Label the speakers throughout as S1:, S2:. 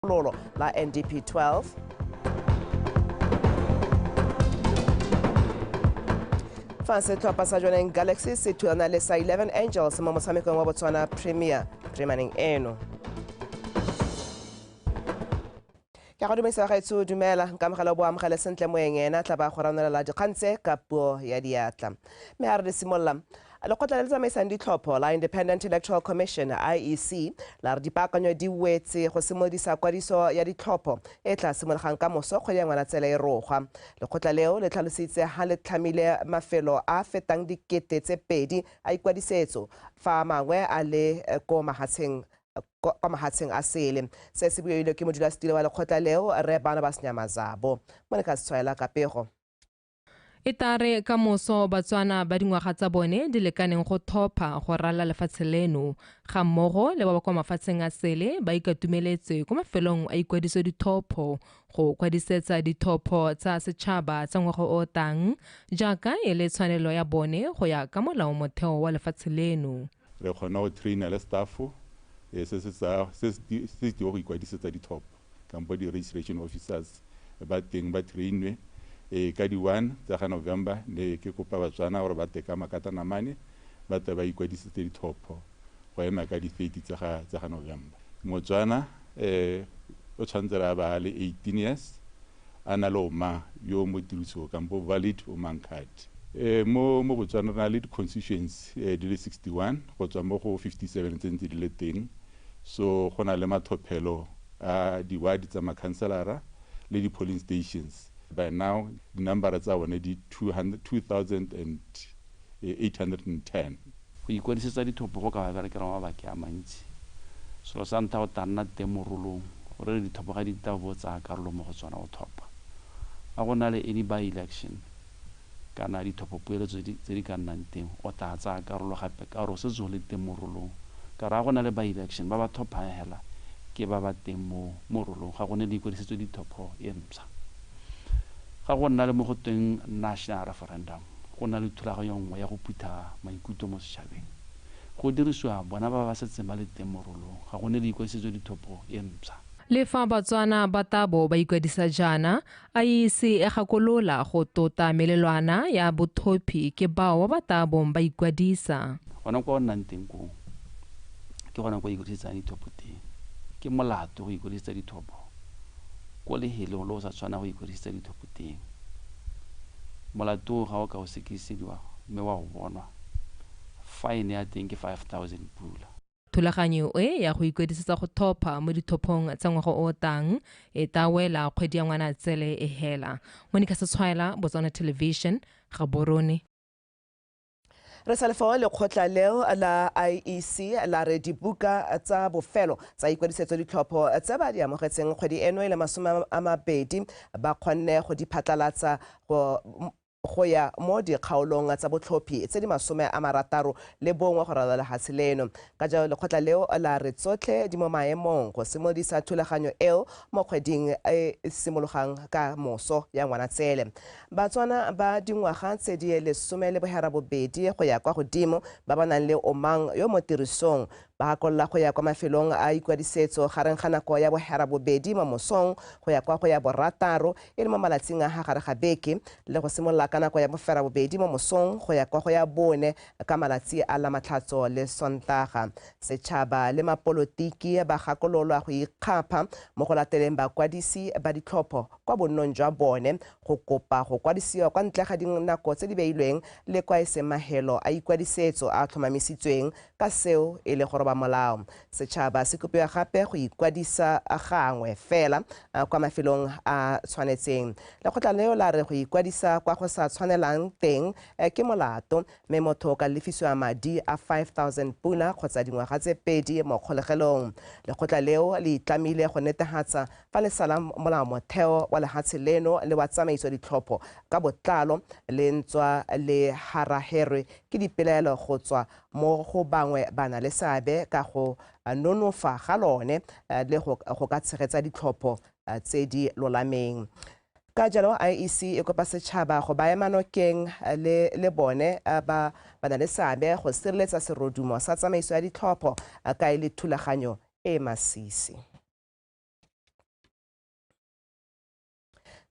S1: kgakololo la NDP 12. Fa setlhopha sa Joining Galaxy se thuana le sa 11 Angels mo motshamekong wa Botswana Premier Premaneng eno. Ke go dumisa gaetso dumela ka mogala bo amogela sentle moengena tla ba go ranolela dikgantse ka puo ya diatla me a re simolla lekgotla le tsamaisang ditlhopho la Independent Electoral Commission IEC la re dipaakanyo di wetse go simolodisa kwadiso ya ditlhopho e tla simologang ka moso kgwedi ya Ngwanatsele e rogwa lekgotla leo le tlhalositse ha le tlhamile mafelo a fetang dikete tse 2 a ikwadisetso fa mangwe a le ko mahatsheng a sele se se buile ke modulasetilo wa lekgotla leo re bana ba Senyamazabo mo ne ka tshwaela ka pego
S2: Itare ka moso Batswana ba dingwaga tsa bone di lekaneng go thopa go rala lefatshe leno ga mmogo le ba kwa mafatsheng a sele ba ikatumeletse ko mafelong a ikwadiso dithopho go kwadisetsa dithopho tsa setšhaba tsa ngwaga o tang jaaka e le tshwanelo ya bone go ya ka molao motheo wa lefatshe leno
S3: re kgona go traina le staffo se di go ikwadisetsa dithopho kampo di registration officers ba teng ba trainwe ka di 1 tsa November ne ke kopa Batswana gore ba teka makata namane ba tla ba ikwadisetse dithopho go ema ka di 30 tsa November Motswana o tshwanetse ra ba le 18 years ana lo ma yo mo tiriso kampo valid o man card mo Botswana na le constituencies di le 61 go tswa mo go 57 tse di le teng so go na le mathophelo a di ward tsa makhanselara le di polling stations. By now, the number is 2,810.
S4: Go ikwadisetsa dithopho go ka ba berekela mabaka a mantsi so sa nta o tanna teng mo rolong gore dithopho ga di tabo tsa karolo mo go tswana o thopa a go na le any by election kana dithopho pueletso tse di ka nnang teng o tla tsa karolo gape ka ro se zo le teng mo rolong ka ra go na le by election ba ba thopa hela ke ba ba teng mo rolong ga go ne di ikwadisetsa dithopho e ntsa ga go nna le mo go teng national referendum go na le thulaganyo nngwe ya go phutha maikutlo mo setšhabeng go dirisiwa bona ba ba setse ba le teng mo rolong ga go ne di ikwadisetsa dithopho e ntsa
S2: le fa Batswana ba tabo ba ikwadisa jana IEC e gakolola go tota melelwana ya bothophi ke bao ba tabo ba ikwadisa
S4: gona go nna teng go ke gona go ikwadisa dithopho teng ke molato go ikwadisa dithopho ko le hele lo sa tshwana go ikwadisa dithopho teng molato ga o ka o sekisediwa mme wa go bonwa fine ya teng ke 5,000 pula
S2: thulaganyo ya go ikwadisetsa go thopa mo dithophong tsa ngwaga o tang e tawela kgwedi ya Ngwanatsele e hela Monica Setswaela Botswana Television ga Borone
S1: re sa lefa lekgotla leo la IEC la re dibuka tsa bofelo tsa ikwadisetso ditlhopho tse ba di amogetseng kgwedi eno e le 20 ba kgonne go di phatlalatsa go ya mo dikgaolong tsa botlhophi tse di 60 le bongwe go rala lefatshe leno ka jalo lekgotla leo la re tsotlhe di mo maemong go simolodisa thulaganyo eo mo kgweding e simologang ka moso ya Ngwanatsele Batswana ba dingwaga tse di 12 go ya kwa godimo ba ba nang le omang yo mo tirisong ba golla go ya kwa mafelong a ikwadisetso gareng ga nako ya boherabobedi mo mosong go ya kwa go ya borataro e le mo malatsing a gare ga beke le go simolla ka nako ya boferabobedi mo mosong go ya kwa go ya bone ka malatsi a la matlhatso le Sontaga setšhaba le mapolotiki ba gakololwa go ikgapha mo go lateleng bakwadisi ba ditlhopho kwa bonnong jwa bone go kopa go kwadisiwa kwa ntle ga dinako tse di beilweng le kwa esemahelo a ikwadisetso a tlhomamisitsweng ka seo e le gore ba molao setšhaba se kopiwa gape go ikwadisa gangwe fela kwa mafelong a tshwanetseng lekgotla leo la re go ikwadisa kwa go sa tshwanelang teng ke molato mme motho ka lefisiwa madi a 5,000 pula kgotsa dingwaga tse 2 mo kgolegelong lekgotla leo le itlamile go netefatsa fa le sala molao motheo wa lefatshe leno le wa tsamaiso ditlhopho ka botlalo le ntswa le haraherwe ke dipelaelo go tswa mo go bangwe bana le seabe ka go nonofa ga lone le go ka tshegetsa ditlhopho tse di lolameng ka jalo IEC e kopa setšhaba go baya manokeng le bone ba na le seabe go sireletsa serodumo sa tsamaiso ya ditlhopho ka e le thulaganyo e masisi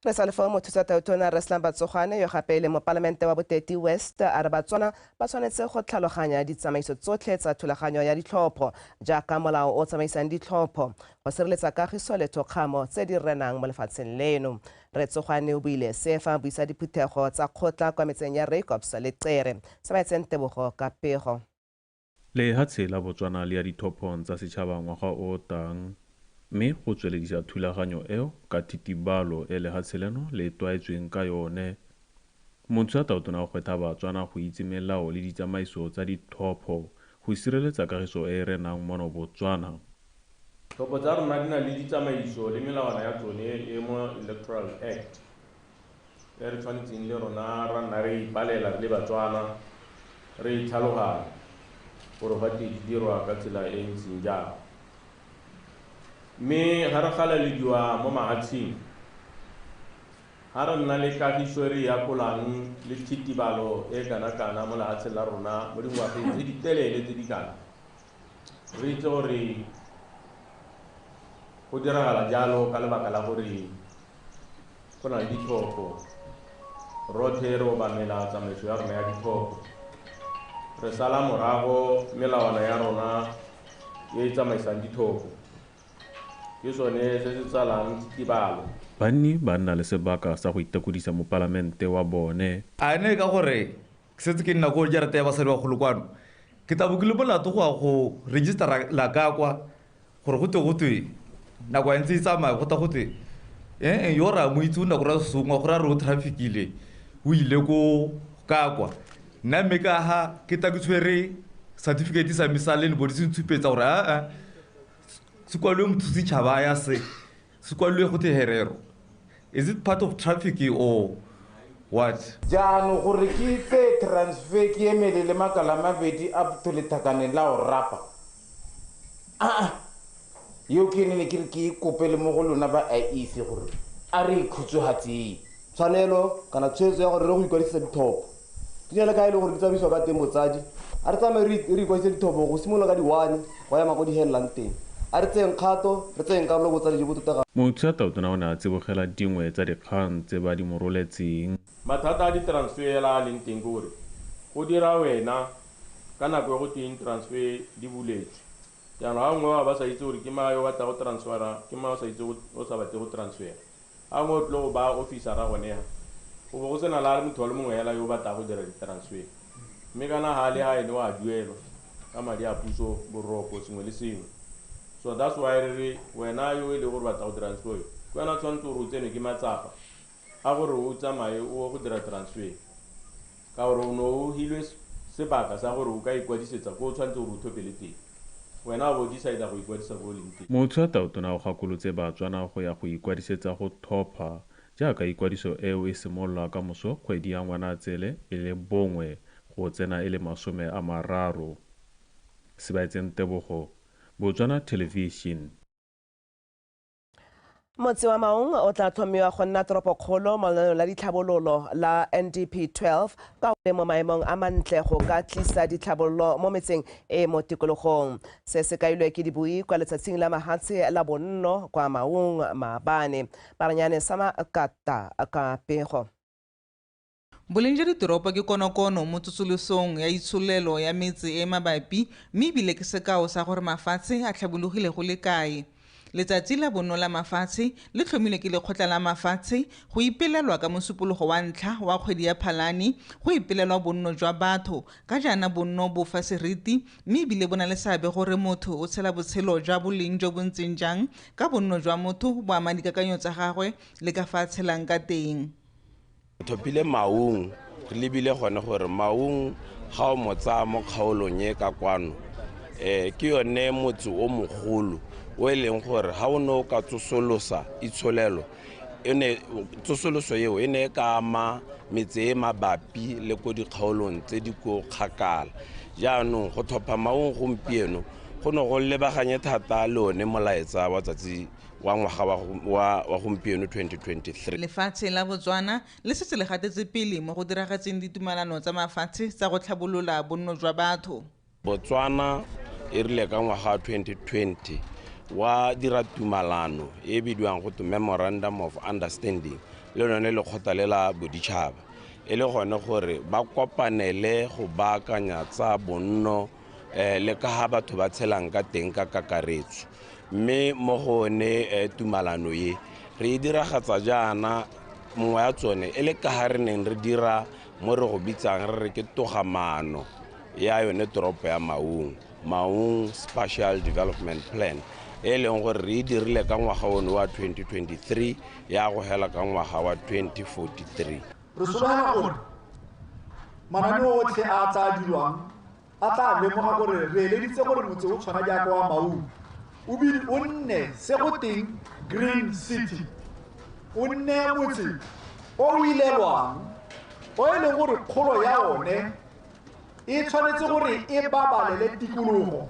S1: Re sa lefo mothusa tautona re slang BOTSWANA yo gape le mo palamente wa Boteti West a re BOTSWANA ba tshwanetse go tlhaloganya ditsamaiso tsotlhe tsa thulaganyo ya ditlhopho jaaka molao o tsamaisang ditlhopho go sireletsa kagiso le thokgamo tse di renang mo lefatsheng leno. Re tsogane o buile sefa buisa diphuthego tsa kgotla kwa metseng ya Rakops le Tsere se ba etseng tebogo ka pego.
S5: Le hatshe la BOTSWANA le ya dithophong tsa setšhaba ngwaga o tang mme go tsweledisa thulaganyo eo ka thitibalo e lehatshe leno le tlwaetsweng ka yone. Motho ya tautona go kgwetha BOTSWANA go itse melao le ditsamaiso tsa ditlhopho go sireletsa kagiso e renang mono BOTSWANA.
S6: Ditlhopho tsa rona di na le ditsamaiso le melawana ya tsone e mo Electoral Act e re tshwanetseng le rona ra nna re ipalela le BOTSWANA re itlhaloganya gore ba di dirwa ka tsela e ntseng jang. Mme ga re galalediwa mo mahatsheng ga re nna le kagiso re ya kolang le thitibalo e kana-kana mo lehatsheng la rona mo dingwageng tse di telele tse di kana re itse gore go diragala jalo ka lebaka la gore go na le ditlhopho rothe re obamela tsamaiso ya rona ya ditlhopho re sala morago melawana ya rona e tsamaisang ditlhopho ke sone se se tsalang thitibalo.
S5: Banni ba nna le sebaka sa go itekodisa mo palamente wa bone.
S7: A ne ka gore setse ke nna go jarata ya basadi ba golo kwano ke tabokile molato go register la ka kwa gore go twe nako ya ntse e tsamaya go twe yo ra mo itse nako ra songwa gore re o trafficile o ile ko ka kwa nna mme ka ha ke ta ke tshwere certificate sa misale le bodisi ntshupetsa gore se kwalwe mothusi tšhaba ya se kwalwe go te herero. Is it part of trafficking or what?
S8: Jaanong gore ke tse transfer ke emele le makala mabedi up to lethakaneng la o rapa yo ke ne ke ikopele mo go lona ba IEC gore a re ikhutsogatseng tshwanelo kana tshwetso ya gore re go ikwadisa dithopo ke jale ka ile gore ke tsamaiswa ka teng motsadi a re tsamaye re ikwadisa dithopo go simolola ka di-1 go ya mako di helelang teng a re tseng kgato re tseng karolo botsadi jo bo totega.
S5: Motho ya tautona o ne a tsibogela dingwe tsa dikgang tse ba di moroletseng.
S6: Mathata a di-transfera a leng teng ke gore go dira wena ka nako ya go teng transfer di buletswe jaanong ga ngwe ba sa itse gore ke mae o batla go transfera ke mae o sa itse o sa batle go transfera ga ngwe o tlo go ba officera gone ya go bo go sena la motho wa le mongwe hela yo o batla go dira di-transfer mme kana ga le ga ene o a duelwa ka madi a puso boroko sengwe le sengwe. So that's why wena yo e le gore batla go transfer ke wena tshwanetse gore o tsene ke matsapa a gore o tsamaye o go dira transfer ka gore o no o hilwe sebaka sa gore o ka ikwadisetsa ko o tshwanetse gore o thopele teng wena o decide go ikwadisa go leng teng.
S5: Motho ya tautona o gakolotse BOTSWANA go ya go ikwadisetsa go thopha jaaka ikwadiso eo e simolola ka moso kgwedi ya Ngwanatsele e le bongwe go tsena e le 30. Se ba etseng tebogo BOTSWANA Television.
S1: Motse wa Maung o tla tlhomiwa go nna toropokgolo mo lenaaneng la ditlhabololo la NDP 12 ka go mo maemong a mantle go ka tlisa ditlhabololo mo metseng e mo tikologong. Se se kailwe ke dibui kwa letsatsing la mahatshe la bonno kwa Maung Maabane. Paranyane sama kata ka pego.
S9: Boleng jwa ditoropo ke konokono mo tsosolosong ya itsholelo ya metse e mabapi mme ebile ke sekao sa gore mafatshe a tlhabologile go le kae. Letsatsi la bonno la mafatshe le tlhomilwe ke lekgotla la mafatshe go ipelelwa ka mosupologo wa ntlha wa kgwedi ya Phalane go ipelelwa bonno jwa batho ka jaana bonno bo fa seriti mme ebile bo na le seabe gore motho o tshela botshelo jwa boleng jo bo ntseng jang ka bonno jwa motho bo ama dikakanyo tsa gagwe le ka fa tshelang ka teng.
S10: Thopile Maung re lebile gone gore Maung ga o motsa mo kgaolong e ka kwano ke yone motse o mogolo o e leng gore ga o ne o ka tsosolosa itsholelo tsosoloso eo e ne e ka ama metse e mabapi le ko dikgaolong tse di ko kgakala jaanong go thopha Maung gompieno go ne go lebaganye thata le one molaetsa wa tsatsi wa ngwaga wa gompieno 2023.
S9: Lefatshe la BOTSWANA le setse le gatetse pele mo go diragatseng ditumalano tsa mafatshe tsa go tlhabolola bonno jwa batho.
S10: BOTSWANA e rile ka ngwaga wa 2020 wa dira tumalano e bidiwang go Memorandum of Understanding le lone le kgotla le la boditšhaba e le gone gore ba kopanele go baakanya tsa bonno le ka ha batho ba tshelang ka teng ka kakaretso mme mo gone tumalano ye re diragatsa jaana mongwe ya tsone e le ka ha re neng re dira mo re go bitsang re re ke togamano ya yone toropo ya Maung Spatial Development Plan e leng gore re dirile ka ngwaga ono wa 2023 ya go hela ka ngwaga wa 2043
S11: re sologela gore mananeo otlhe a tsa dirwang a tla lemoga gore re eleditse gore motse o tshwana jaaka wa Maung o nne se go teng Green City o nne motse o ilelwang o e leng gore kgolo ya one e tshwanetse gore e babalele tikologo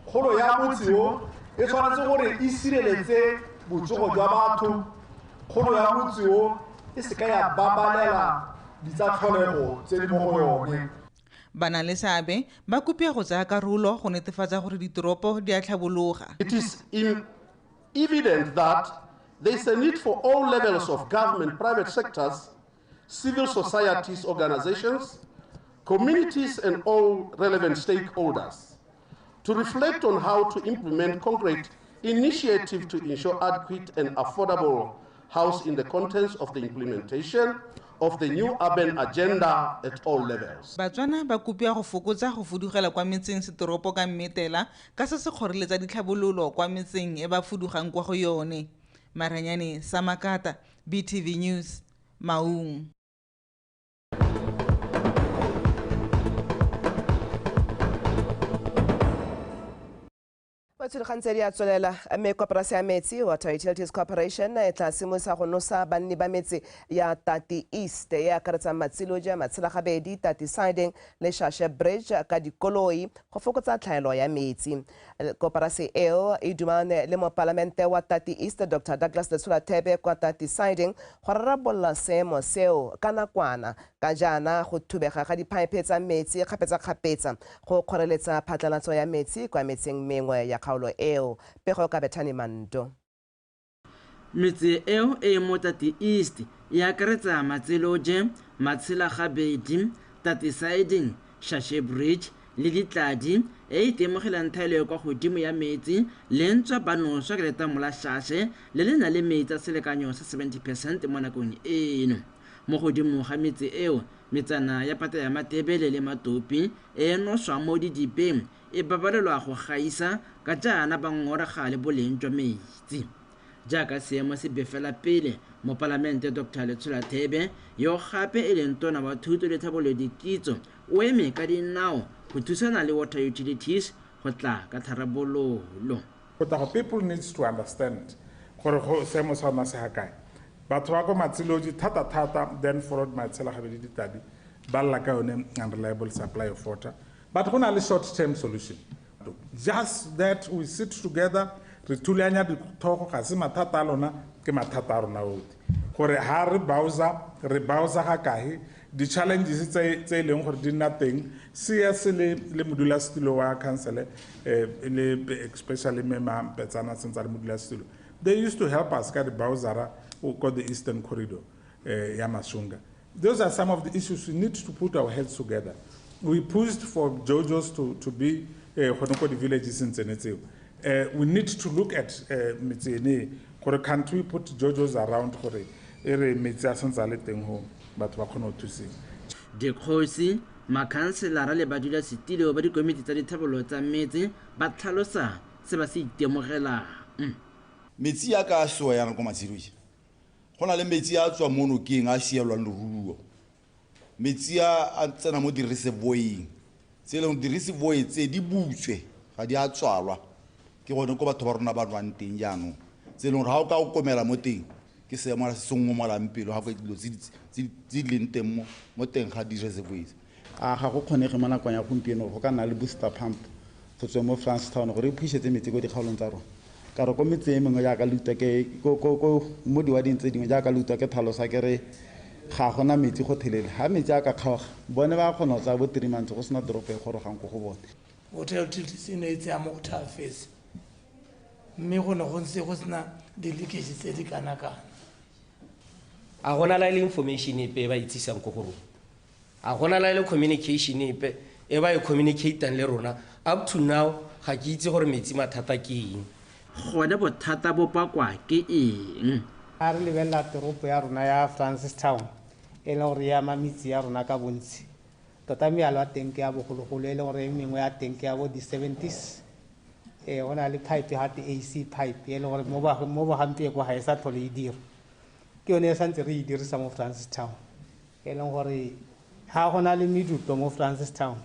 S11: kgolo ya motse o e tshwanetse gore e sireletse botsogo jwa batho kgolo ya motse o e se ka ya babalela ditsatlholego tse di mo go yone
S9: bana le seabe ba kopia go tsaya karolo go netefatsa gore ditoropo di a tlhabologa.
S12: It is evident that there is a need for all levels of government, private sectors, civil societies, organizations, communities and all relevant stakeholders to reflect on how to implement concrete initiatives to ensure adequate and affordable housing in the context of the implementation of the new urban agenda at all levels.
S9: Batswana ba kopia go fokotsa go fudugela kwa metseng setoropo ka mmetela ka se se kgoreletsa ditlhabololo kwa metseng e ba fudugang kwa go yone. Maranyane Samakata, BTV News, Maung.
S1: Tshedikgantsedi ya tswelela mme koporasi ya metsi Water Utilities Corporation e tla simosa go nosa banni ba metsi ya Tati East e akaretsa Matsiloja, Matshilagabedi, Tati Siding le Shashe Bridge ka dikoloi go fokotsa tlhaelo ya metsi. Koporasi eo e dumane le mopalamente wa Tati East Dr. Douglas Thebe kwa Tati Siding go rarabolla seemo seo ka nakwana ka jaana go thubega ga dipipe tsa metsi kgapetsa go kgoreletsa phatlalatso ya metsi kwa metseng mengwe ya kgaolo eo. Pego ka Bethany Mando.
S13: Metsi eo e mo Tati East e akaretsa Matsiloje, Matshilagabedi, Tati Siding, Shashe Bridge le Ditladi e itemogelang thaelo kwa godimo ya metsi le ntswa banoswa ka letamo la Shashe le le na le metsi a selekanyo sa 70% mo nakong eno. Mo godimo ga metsi eo metsana ya Pata ya Matebele le Matopi e noswa mo didipeng e babalelwa go gaisa ka jaana ba ngorega le boleng jwa metsi. Jaaka seemo se befela pele mo palamente Dr. Thebe yo gape e leng tona wa thuto le tlhabololo kitso o eme ka dinao go thusana le Water Utilities go tla ka tharabololo.
S14: But people needs to understand gore go seemo sa rona se hakae. Batho ba go Matsiloji thata then followed Matshilagabedi Ditadi ba lla ka yone unreliable supply of water. But go na le short-term solution. Just that we sit together re tulanya dithogo ga se mathata a lona ke mathata a rona otlhe gore ha re bausa ga kae di-challenges tse leng gore di nna teng CS le modulasetulo wa council especially Mema Petsana since le modulasetulo they used to help us ka di-bausara ko the Eastern Corridor ya Mashunga. Those are some of the issues we need to put our heads together. We pushed for JOJOs to be the villages in Zenetseo. We need to look at Mitsene. Can't we put JOJOs around for but we cannot to see.
S13: Dikgosi makhanselara le badula setilo ba dikomiti tsa dithabolo tsa metsi ba tlhalosa se ba se itemogelang.
S15: Metsi ya ka soa ya go Matsiloji. Go na le metsi a tswa mo nokeng a sielwang leruo. Metsi a tsena mo direservoiring. Se le direservoir tse di butswe ga di a tswalwa. Ke gone go batho ba rona ba rwang teng jaanong. Se le ha o ka o komela mo teng ke se mo sengwe mo lampelo ha go dilo tse leng teng mo teng ga di-reservoirs.
S16: A ga go kgonege mo nakong ya gompieno go ka nna le booster pump go tswa mo Francetown gore e phušetse metsi go dikgaolong tsa rona. Ka re go metse e mengwe jaaka lutwa ke mo diwading tse dingwe jaaka lutwa ke thalosa ke re ga gona metsi go thelele ha metsi a ka kgaoga bone ba kgona go tsaya bo 3 months go sena toropo e gorogang go go bone.
S17: Water Utilities e ne e tsaya mo go thafetse mme go ne go ntse go sena di-leakage tse di kana-kana.
S18: A gona la ile information epe ba itsisang ko go rona. A gona la ile communication epe e ba e communicatang le rona. Up to now ga ke itse gore metsi mathata ke eng.
S13: Gone bothata bo pakwa ke eng?
S19: A re lebella toropo ya rona ya Francistown e le gore ya mamitsi ya rona ka bontsi. Tota mealo a teng ke ya bogologolo e le gore mengwe ya teng ke ya bo di-70s. Go na le pipe ya gate AC pipe e le gore mo bogampieko ga e sa tlhole e dira. Ke yone e santse re e dirisa mo Francistown e leng gore ga go na le medupo mo Francistown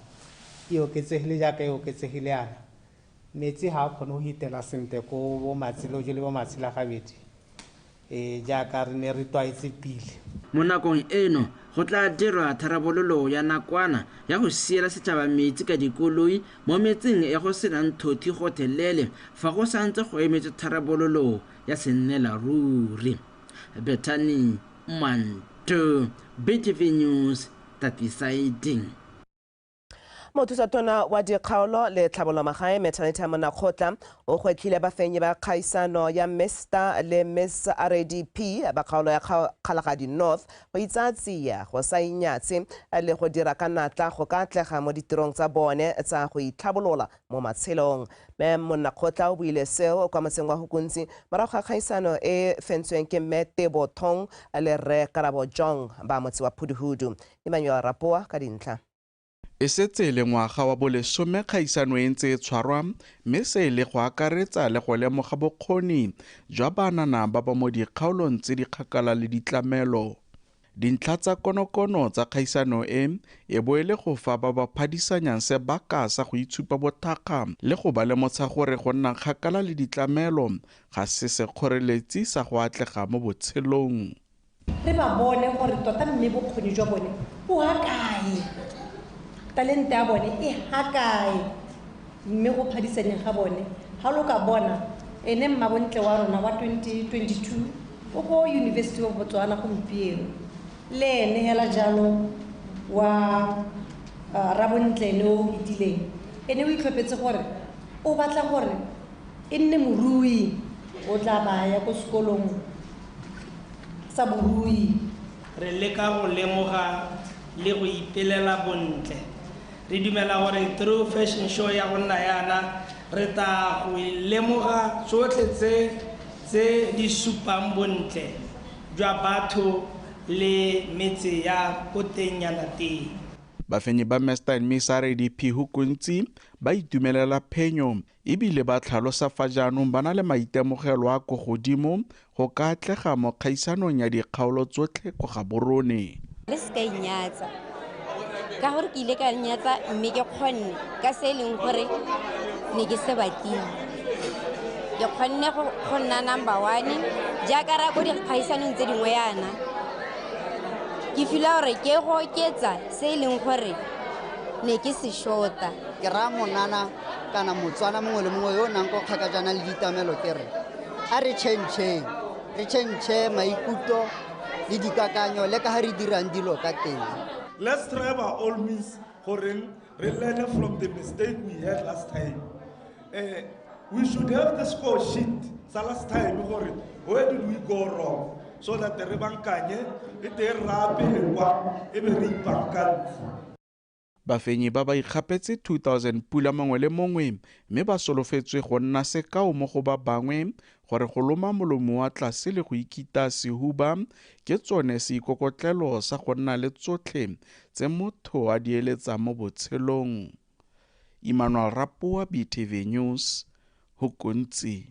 S19: e oketsegile jaaka e oketsegile yana. Metsi ga a kgone go hitela sentle ko bo Matsilojo le bo Matshilagabedi jaaka re ne re tlwaetse pele.
S13: Mo nakong eno go tla dirwa tharabololo ya nakwana ya go siela setšhaba metsi ka dikoloi mo metseng e go senang thothi gotlhelele fa go santse go emetse tharabololo ya sennela ruri. Bethany Manto, BTV News, Tatisaiding.
S1: Mothusa-tona wa dikgaolo le tlhabolomagae Maternity Monakgotla o gwetlhile bafenyi ba kgaisano ya Mr le Miss RDP ba kgaolo ya Kgalagadi North go itsa tsia go sa inyatse le go dira ka natla go ka atlega mo ditirong tsa bone tsa go itlhabolola mo matshelong. Mme Monakgotla o buile seo kwa motseng wa Hukuntsi morago ga kgaisano e fentsweng ke Mme Bothong le Rre Karabo Jong ba motse wa Phuduhudu. Emmanuel Rapoa ka dintlha.
S20: E setse le ngwaga wa bolesome kgaisano e ntse e tshwarwa mme se le go akaretsa le go lemoga bokgoni jwa banana ba ba mo dikgaolong tse di kgakala le ditlamelo. Dintlha tsa konokono tsa kgaisano e boele go fa ba ba phadisanyang sebaka sa go itshupa bothakga le go ba lemotsha gore go nna kgakala le ditlamelo ga se sekgoreletsi sa go atlega mo botshelong.
S21: Re ba bone gore tota mme bokgoni jwa bone bo akae. Talente ya bone e hakae mme go phadisaneng ga bone ga lo ka bona ene mmabontle wa rona wa 2022 o go University of Botswana gompieno le ene hela jalo wa rabontle no itileng ene o itlhopetse gore o batla gore e nne morui o tla baya ko sekolong sa borui.
S22: Re leka go lemoga le go ipelela bontle. Re dumela gore through fashion show ya gonna yana re ta go lemoga tsotlhe tse di supang bontle jwa batho le metse ya kotenyana teng.
S20: Bafenyi ba Mr and Miss RDP Hukuntsi ba itumelela phenyo ebile ba tlhalosa fa jaanong ba na le maitemogelo a go godimo go ka atlega mo kgaisanong ya dikgaolo tsotlhe go ga borone.
S23: Le ska inyatsa ka gore ke ile ka nyatsa mme ke kgonne ka se leng gore ne ke se batlile ke kgonne go nna number 1 jaaka ra go dikgaisanong tse dingwe yana ke fila gore ke go oketsa se leng gore ne ke se shota.
S24: Ke ra monana kana Motswana mongwe le mongwe yo nang go kgakajana le ditamelo ke re a re change maikutlo le dikakanyo le ka ha re dirang dilo ka teng.
S25: Let's try by all means we learn from the mistake we had last time. We should have the score sheet last time. Where did we go wrong? So that the rebankanye ite rape ekwa e be re ipankantse.
S20: Bafenyi ba ba ikgapetse 2000 pula mongwe le mongwe mme ba solofetswe go nna sekao mo go ba bangwe gore go loma molomo wa tlase le go ikita sehuba ke tsone seikokotlelo sa go nna le tsotlhe tse motho a di eletsa mo botshelong. Emmanuel Rapoa, BTV News, Hukuntsi.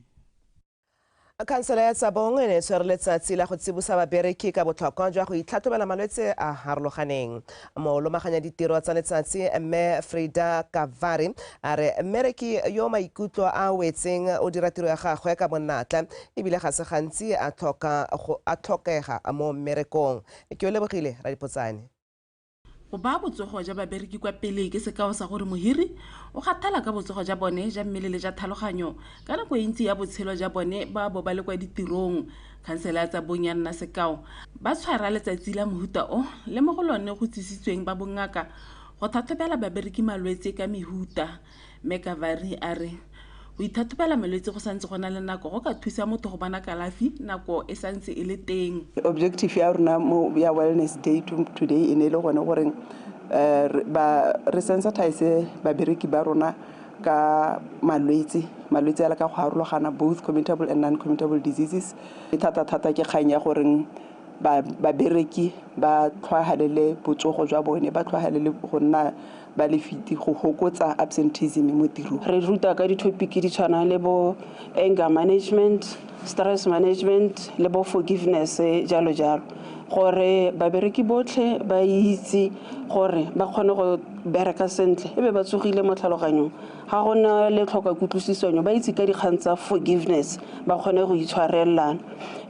S1: Kansela ya Tsabong ne tshwere letsatsi la go tsibosa babereki ka botlhokwa jwa go itlhatlhobela malwetse a harologaneng. Mo lomaganya ditiro tsa letsatsi Mme Frida Kavari a re mmereki yo maikutlo a wetseng o dira tiro ya gagwe ka bonatla ebile ga se gantsi a tlhokega mo mmerekong. Ke o lebogile Radipotsane.
S26: Go ba botsogo ja babereki kwa pele ke sekao sa gore mohiri o gathala ka botsogo ja bone ja mmele le ja tlhaloganyo ka nako e ntsi ya botshelo ja bone ba bo ba le kwa ditirong. Kansela ya Tsabong ya nna sekao ba tshwara letsatsi la mohuta o le mo go lone go tsisitsweng ba bongaka go tlhatlhobela babereki malwetse ka mehuta. Mme Kavari a re go ithathopela malwetse go santse go na le nako go ka thusa motho go bona kalafi nako e santse e le teng.
S2: Objective ya rona mo ya wellness day today e ne le gone gore re sensitize babereki ba rona ka malwetse a la ka go harologana both communicable and non-communicable diseases. Thata ke kgang ya gore babereki ba tlhoagalele botsogo jwa bone ba tlhoagalele go nna ba le fiti go hokotsa absenteeism mo tirong. Re ruta ka di-topic di tshwana le bo anger management, stress management le bo forgiveness jalo gore babereki botlhe ba itse gore ba kgone go bereka sentle ebe ba tsogile mo tlhaloganyong ga gona le tlhoka kutlwisisano ba itse ka dikgang tsa forgiveness ba kgone go itshwarelana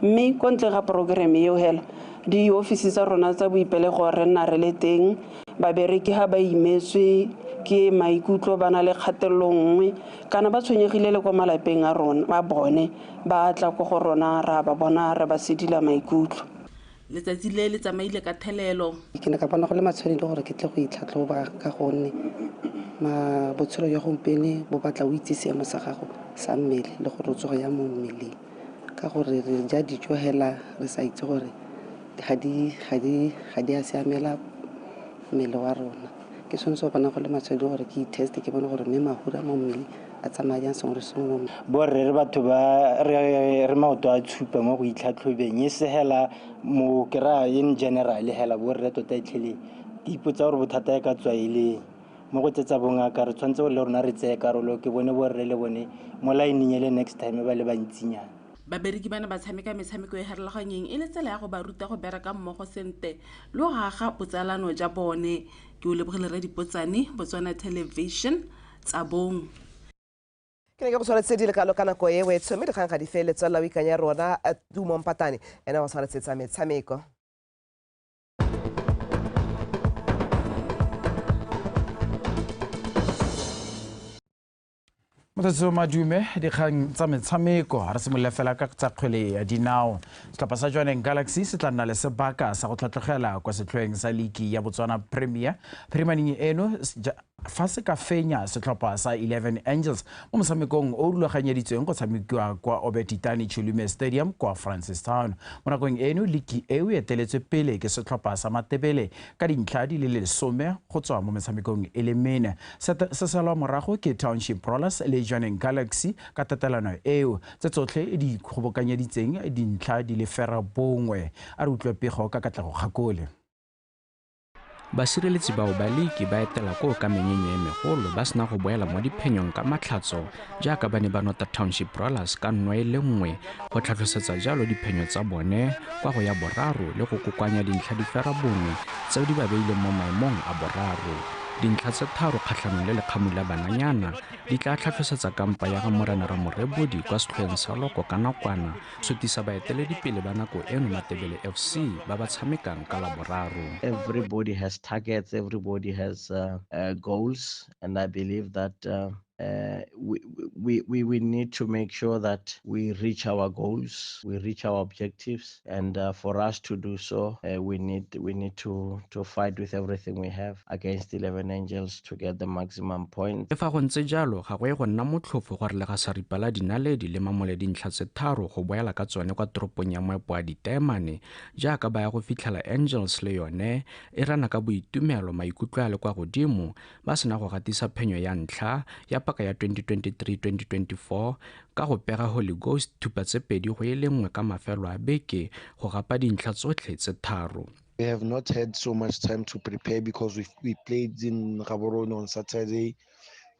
S2: mme ko ntle ga program eo hela di office tsa rona tsa boipelego re nna re le teng babereki ha ba imetswe ke maikutlo ba na le kgatelelo nngwe kana ba tshwenyegile le kwa malapeng a rona ba bone ba tla go rona ra ba bona re ba sedila maikutlo.
S26: Letsatsi le tsamaile ka thelelo
S2: ke ne ka bona go le matshwanedi gore ke tle go itlhatlhoba ka gonne botshelo jwa gompieno bo batla o itse seemo sa gago sa mmele le gore o tsogo ya mo mmeleng ka gore re ja dijo hela re sa itse gore ga di a siamela mmele wa rona ke tshwanetse go bona go le matshwanedi gore ke test ke bona gore mme mahura mo mmeleng a tsamaya sengwe le sengwe
S3: borre re batho ba re maoto a tshupa mo go itlhatlhobeng e se hela mo kera in general hela borre tota itlhele ke ipotsa gore bothata e ka tswa ile mo go tsetsa bongaka re tshwanetse le rona re tseye karolo ke bone borre le bone mo line le next time ba le bantsinyana.
S26: Babereki bana ba tshameka metshameko e harologanyeng e le tsela ya go ba ruta go bereka mmogo sente le go aga botsalano ja bone. Ke o lebogile re dipotsane Botswana Television tsa bong.
S1: Ke ne ke go tshwaretse di le kalo ka nako e wetso mme dikgang ga di feletse la wikanya rona Tumo Mpatane ena go tshwaretsetsa metshameko.
S4: Motho madume dikgang tsa metshameko re simolola fela ka tsa kgwele ya dinao. Setlhopha sa Johannesburg Galaxy se tla nna le sebaka sa go tlhatlhogela kwa setlhoeng sa league ya Botswana Premier. Phirimaneng eno fa se ka fenya setlhopha sa 11 Angels mo motshamekong o rulaganyeditsweng go tshamekiwa kwa Obetitani Chulume Stadium kwa Francistown. Mo nakong eno league eo e eteletswe pele ke setlhopha sa Matebele ka dintlha di le 10 go tswa mo metshamekong e le mene. Se salwa morago ke Township Rollers le Johannesburg Galaxy ka tatelano eo tse tsotlhe di kgobokanyeditseng dintlha di le fera bongwe. A re utlwe pego ka Katlego Kgakole.
S6: Basireletsi bao ba league ba etela ko ka menyenye e megolo ba sena go boela mo diphenyong ka matlhatso jaaka ba ne ba nota Township Rollers ka nngwe le nngwe go tlhatlhosetsa jalo diphenyo tsa bone kwa go ya boraro le go kokoanya dintlha di fera bongwe tseo di ba beileng mo maemong a boraro. Dintlha tse tharo kgatlhanong le lekgamo la bananyana di tla tlhatlhosetsa kampa ya ga Morena Ramorebodi kwa setlhoeng sa loko ka nakwana sotisa baeteledipele ba nako eno Matebele FC ba ba tshamekang ka Laboraro.
S7: Everybody has targets, everybody has goals, and I believe that we need to make sure that we reach our goals, we reach our objectives, and for us to do so, we need to fight with everything we have against 11 Angels to get the maximum point.
S6: E fa go ntse jalo ga go e go nna motlhofo gore le ga saripala dinaledi le mamole dintlha tse tharo go boela ka tsone kwa toropong ya moepo a Ditemane jaaka ba ya go fitlhela Angels le yone e rana ka boitumelo maikutlo a le kwa godimo ba sena go gatisa phenyo ya ntlha ya paka ya 2023-2024 ka go pega Holy Ghost thupa tse pedi go e lengwe ka mafelo a beke go gapa dintlha tsotlhe tse tharo.
S8: We have not had so much time to prepare because we played in Gaborone on Saturday,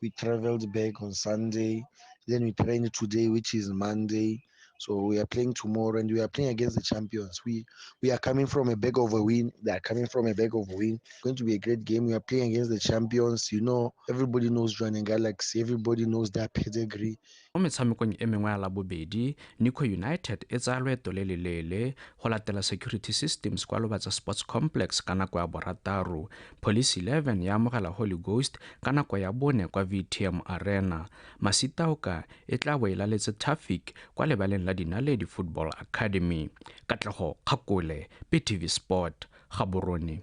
S8: we traveled back on Sunday, then we trained today, which is Monday. So we are playing tomorrow and we are playing against the champions. We are coming from a bag of a win. They are coming from a bag of a win. It's going to be a great game. We are playing against the champions. You know, everybody knows Johannesburg Galaxy. Everybody knows their pedigree.
S6: Mo metshamekong e mengwe ya labobedi NAKO United e tsaya loeto le lelele go latela security systems kwa Lobatsa Sports Complex ka nako ya borataro. Police 11 ya amogela Holy Ghost ka nako ya bone kwa VTM Arena. Masitaoka e tla bo e laletse Traffic kwa lebaleng la Dinaledi Football Academy. Katlego Kgakole, PTV Sport, Gaborone.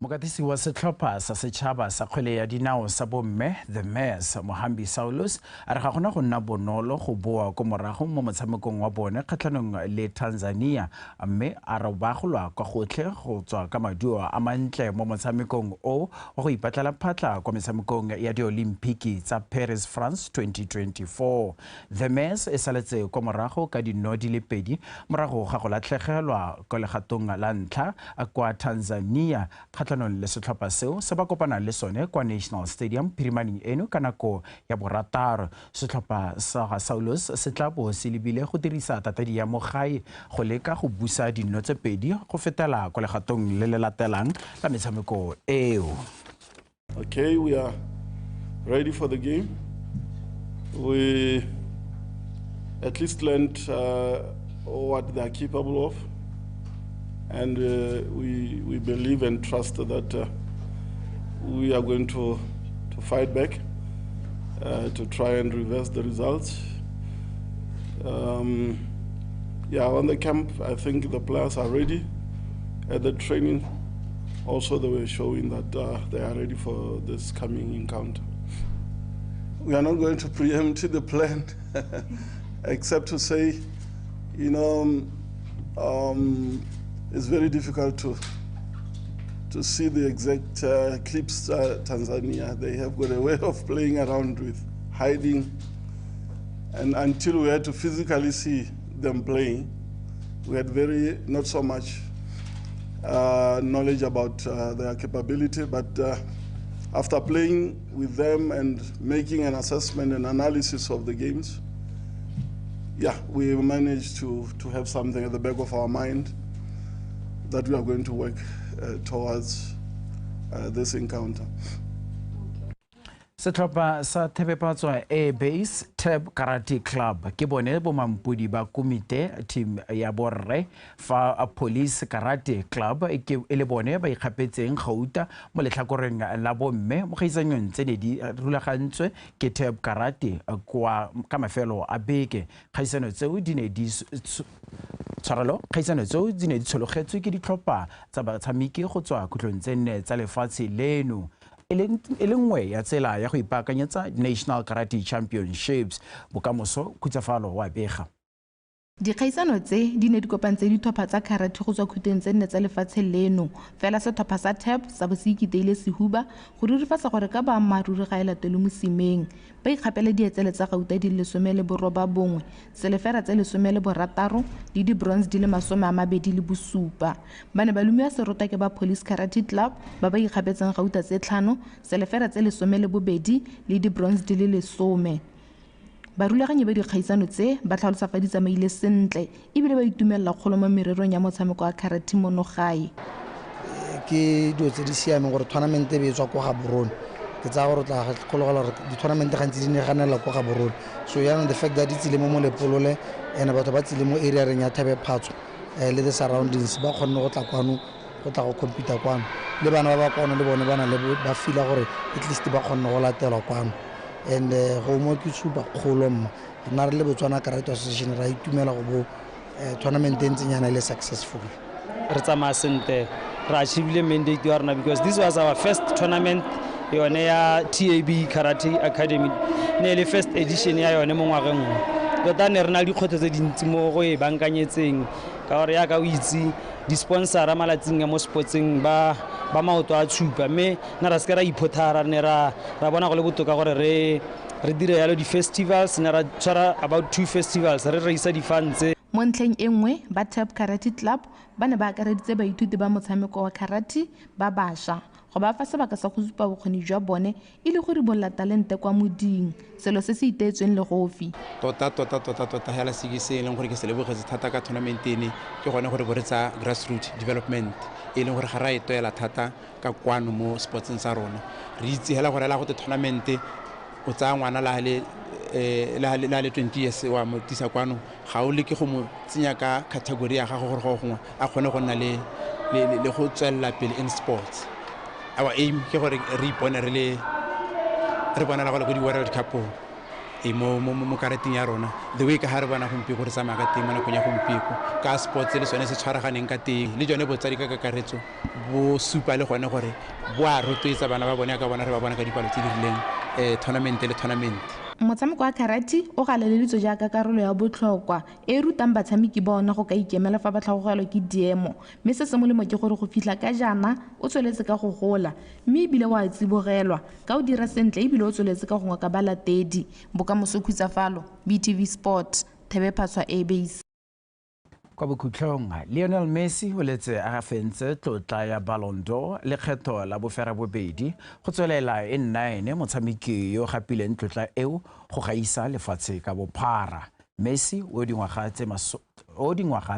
S4: Mokatisi wa setlhopha sa setšhaba sa kgwele ya dinao sa bomme the Mares Mohambi Saulus a re ga gona go nna bonolo go boa ko morago mo motshamekong wa bone kgatlhanong le Tanzania mme a re ba golwa kwa gotlhe go tswa ka maduo a mantle mo motshamekong o wa go ipatlela phatla kwa metshamekong ya di-Olimpiki tsa Paris, France 2024. The Mares e saletse kwa morago ka dino di le pedi morago ga go latlhegelwa kwa legatong la ntlha kwa Tanzania kgatlhanong le setlhopha seo se ba kopana le sone kwa National Stadium phirimaneng eno ka nako ya borataro. Setlhopha sa Saulus se tla bo se lebile go dirisa tatadi ya mo gae go leka go busa dino tse pedi go fetela kwa legatong le le latelang la metshameko eo.
S5: Okay, we are ready for the game. We at least learned what they are capable of. And we believe and trust that we are going to fight back to try and reverse the results. Yeah, on the camp, I think the players are ready. At the training, also they were showing that they are ready for this coming encounter. We are not going to preempt the plan, except to say, you know, it's very difficult to see the exact clips. Tanzania, they have got a way of playing around with hiding, and until we had to physically see them playing, we had not so much knowledge about their capability. But after playing with them and making an assessment and analysis of the games, yeah, we managed to have something at the back of our mind that we are going to work towards this encounter.
S4: Setlhopha sa Thepepatswa Air Base Tab Karate Club ke bone bomampudi ba komite team ya borre fa Police Karate Club ke le bone ba ikgapetseng gauta mo letlhakoreng la bomme mo gaisanyong tse di rulagantswe ke Tab Karate kwa ka mafelo a beke. Kgaisano tseo di ne di kgaisano tseo di ne di tshologetswe ke ditlhopha tsa batshameki go tswa khutlong tse nne tsa lefatshe leno e le nngwe ya tsela ya go ipaakanyetsa National Karate Championships. Bokamoso Khutsafalo wa bega.
S9: Dikgaisano tse di ne di kopantse ditlhopha tsa karate go tswa khuteng tse nne tsa lefatshe leno fela setlhopha sa Tab sa bosikiteile sehuba go rurifatsa gore ka boammaaruri ga e latele mosimeng ba ikgapela dietsele tsa gauta di le 19 selefera tse 16 le di-bronze di le 27. Ba ne ba lumiwa serota ke ba Police Karate Club ba ba ikgapetseng gauta tse 5 selefera tse 12 le di-bronze di le 10. Barulaganye ba dikgaisano tse ba tlhalosa fa di tsamaile sentle ebile ba itumelela kgolo mo mererong ya motshameko wa karate mo nogae.
S10: Ke dio tse di siame gore tournament e tswa go Gaborone ke tsa gore tla kgologela gore di tournament gantsi di ne ganela go Gaborone, so yana the fact that it's le mo molepolole ene batho ba tsile mo area reng ya Thebephatso le the surroundings ba kgonne go tla kwano go tla go compete kwano le bana ba kwano le bone bana le ba fila gore at least ba kgonne go latela kwano. And go mo ke super kgolo mma rena re le Botswana Karate Association ra itumela go bo tournament e ntsenyana le successful.
S11: Re tsamaya sentle ra achievile mandate ya rona because this was our first tournament yone ya TAB Karate Academy ne le first edition ya yone mo ngwageng tota ne rena dikgotho tse dintsi mo go e bankanyetseng ka gore ya ka o itse di-sponsor malatsing ya mo sportsing ba maoto a tshupa mme na ra se ra iphothara ne ra bona go le botoka gore re dire yalo di-festivals ne ra tshwara about 2 festivals re isa di-funds.
S9: Mo ntlheng e nngwe ba Tab Karate Club ba ne ba akareditse baithuti ba motshameko wa karate ba bašwa go ba fa sebaka sa go supa bokgoni jwa bone e le gore bolla talente kwa moding selo se se iteetsweng le gofi.
S12: Tota hela se leng gore ke se lebogetse thata ka tournament ene ke gone gore re tsa grassroots development e leng gore ga ra etoela thata ka kwano mo sportseng sa rona. Re itse hela gore la go te tournament o tsa ngwana la le 20 years wa mo tisa kwano ga o le ke go mo tsenya ka category ya gago gore go gongwe a kgone go nna le go tswella pele in sports. Our aim ke gore re ipone re bonala go le go di World Cup mo kareteng ya rona the way ka ha re bona gompieko re tsamaya ka teng mo nakong ya gompieko ka sports le sone se tshwaraganeng ka teng le jone botsadi ka kakaretso bo supa le gone gore bo a rotloetsa bana ba bone ka bona re ba bona ka dipalo tse di rileng tournament le tournament.
S9: Motshameko wa karate o galeleditswe jaaka karolo ya botlhokwa e rutang batshameki bona go ka ikemela fa ba tlhagogelwa ke diemo, mme se se molemo ke gore go fitlha ka jana o tsweletse ka go gola mme ebile wa tsibogelwa ka o dira sentle ebile o tsweletse ka go ngaka balatedi. Bokamoso khutsafalo BTV Sport Thebe Phatswa A-Base.
S4: Kwa bokhutlhong Lionel Messi o letse a fentse tlotla ya Ballon d'Or le kgetho la bofera bobedi go tswelela e nna ene motshameki yo gapileng tlotla eo go gaisa lefatshe ka bophara. Messi o dingwaga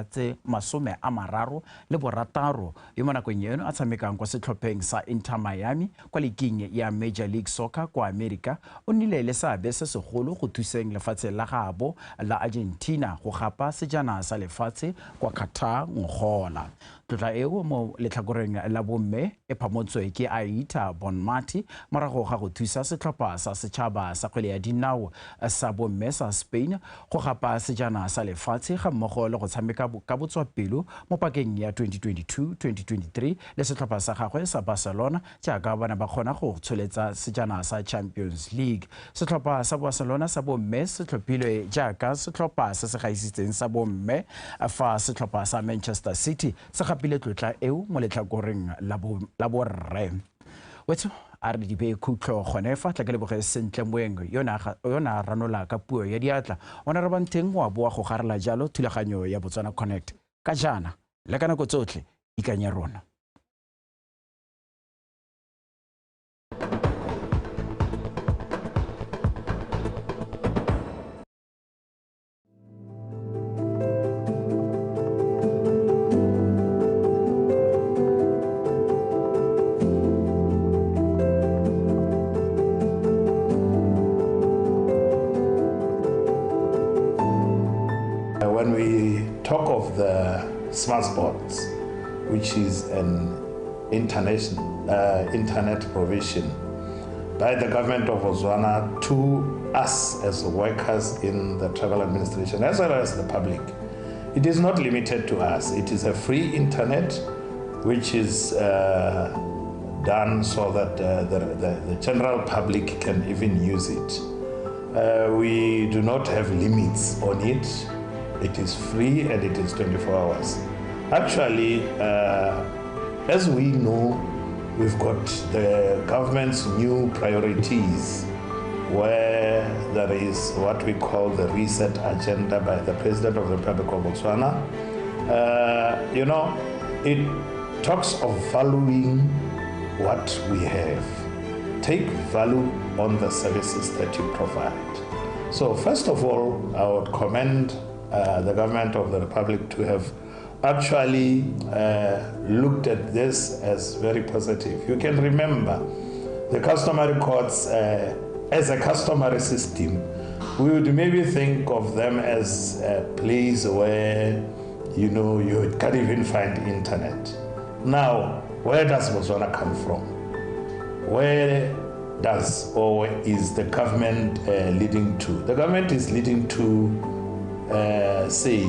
S4: tse masome a mararo le borataro yo mo nakong eno a tshamekang kwa setlhopheng sa Inter Miami kwa leking ya Major League Soccer kwa America o nnile le seabe se segolo go thuseng lefatshe la gabo la Argentina go gapa sejana sa lefatshe kwa Qatar ngogola. Tlotla eo mo letlhakoreng la bomme e phamotswe ke Aita Bonmati morago ga go thusa setlhopha sa setšhaba sa kgwele ya dinao sa bomme sa Spain go gapa sejana sa lefatshe ga mmogo le go tshameka ka botswapelo mo pakeng ya 2022-2023 le setlhopha sa gagwe sa Barcelona jaaka bana ba kgona go tsholetsa sejana sa Champions League. Setlhopha sa Barcelona sa bomme se tlhophilwe jaaka setlhopha se se gaisitseng sa bomme fa setlhopha sa Manchester City se gapile tlotla eo mo letlhakoreng la borre. Wetso a re dibe khutlo gone fa tla ke leboge sentle moeng yona ranola ka puo ya diatla ona re banteng wa boa go garela jalo thulaganyo ya Botswana Connect ka jana le kana go tsotlhe ikanya rona.
S14: When we talk of the smart sports, which is an internet provision by the government of Botswana to us as workers in the travel administration, as well as the public, it is not limited to us. It is a free internet which is done so that the general public can even use it. We do not have limits on it. It is free and it is 24 hours. Actually, as we know, we've got the government's new priorities where there is what we call the reset agenda by the President of the Republic of Botswana. It talks of valuing what we have. Take value on the services that you provide. So first of all, I would commend the government of the Republic to have actually looked at this as very positive. You can remember the customary courts as a customary system. We would maybe think of them as a place where you can't even find internet. Now, where does Botswana come from? Where does or is the government leading to? The government is leading to say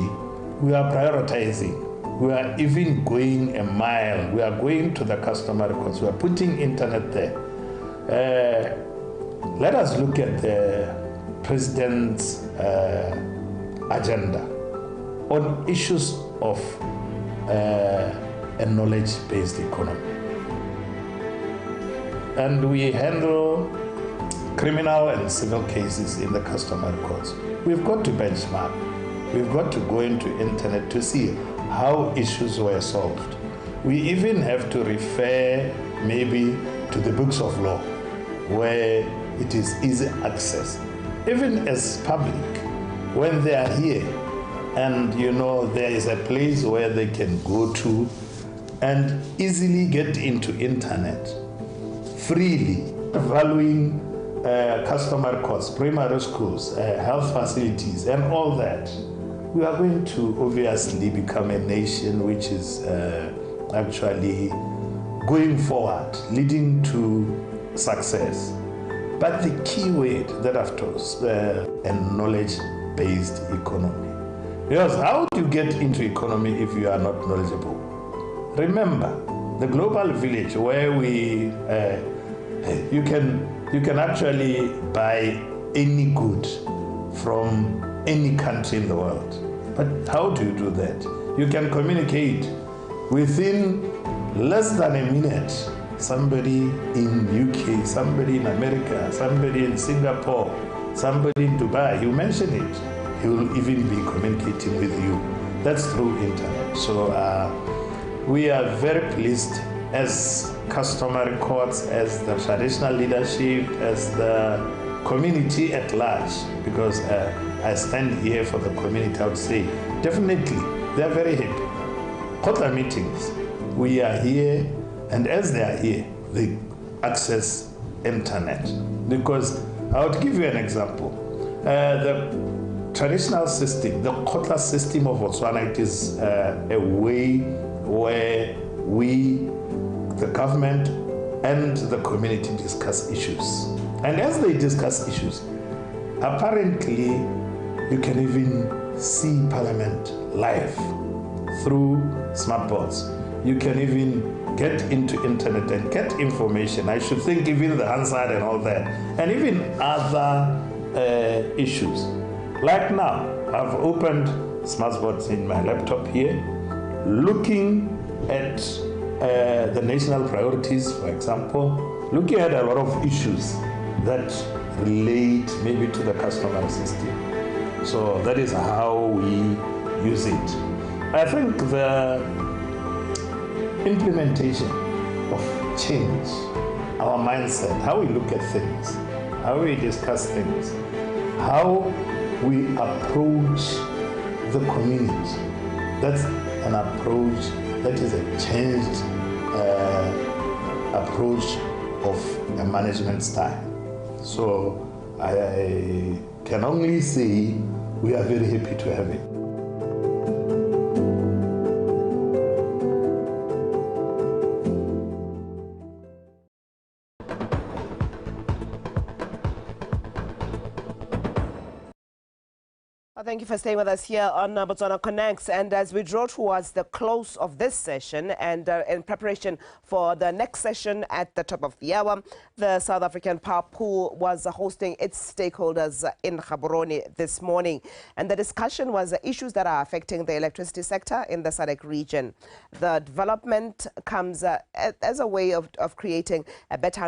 S14: we are prioritizing. We are even going a mile. We are going to the customary courts. We are putting internet there. Let us look at the president's agenda on issues of a knowledge-based economy. And we handle criminal and civil cases in the customary courts. We've got to benchmark. We've got to go into internet to see how issues were solved. We even have to refer maybe to the books of law where it is easy access. Even as public, when they are here and there is a place where they can go to and easily get into internet freely, valuing customer courts, primary schools, health facilities, and all that, we are going to obviously become a nation which is actually going forward, leading to success. But the key word that I've told a knowledge-based economy. Because how do you get into economy if you are not knowledgeable? Remember, the global village where we you can actually buy any good from any country in the world. But how do you do that? You can communicate within less than a minute. Somebody in UK, somebody in America, somebody in Singapore, somebody in Dubai, you mention it, he will even be communicating with you. That's through internet. So we are very pleased as customer courts, as the traditional leadership, as the community at large, because I stand here for the community. I would say definitely they are very happy. Kotla meetings, we are here, and as they are here, they access internet. Because I would give you an example. The traditional system, the Kotla system of Botswana, it is a way where we, the government and the community discuss issues. And as they discuss issues, apparently you can even see Parliament live through smart boards. You can even get into internet and get information. I should think even the Hansard and all that, and even other issues. Like now, I've opened smart boards in my laptop here, looking at the national priorities, for example, looking at a lot of issues that relate maybe to the customer system. So that is how we use it. I think the implementation of change, our mindset, how we look at things, how we discuss things, how we approach the community, that's an approach that is a changed approach of a management style. So I can only say we are very happy to have it.
S1: Thank you for staying with us here on Botswana Connects. And as we draw towards the close of this session and in preparation for the next session at the top of the hour, the South African Power Pool was hosting its stakeholders in Gaborone this morning. And the discussion was issues that are affecting the electricity sector in the SADC region. The development comes as a way of creating a better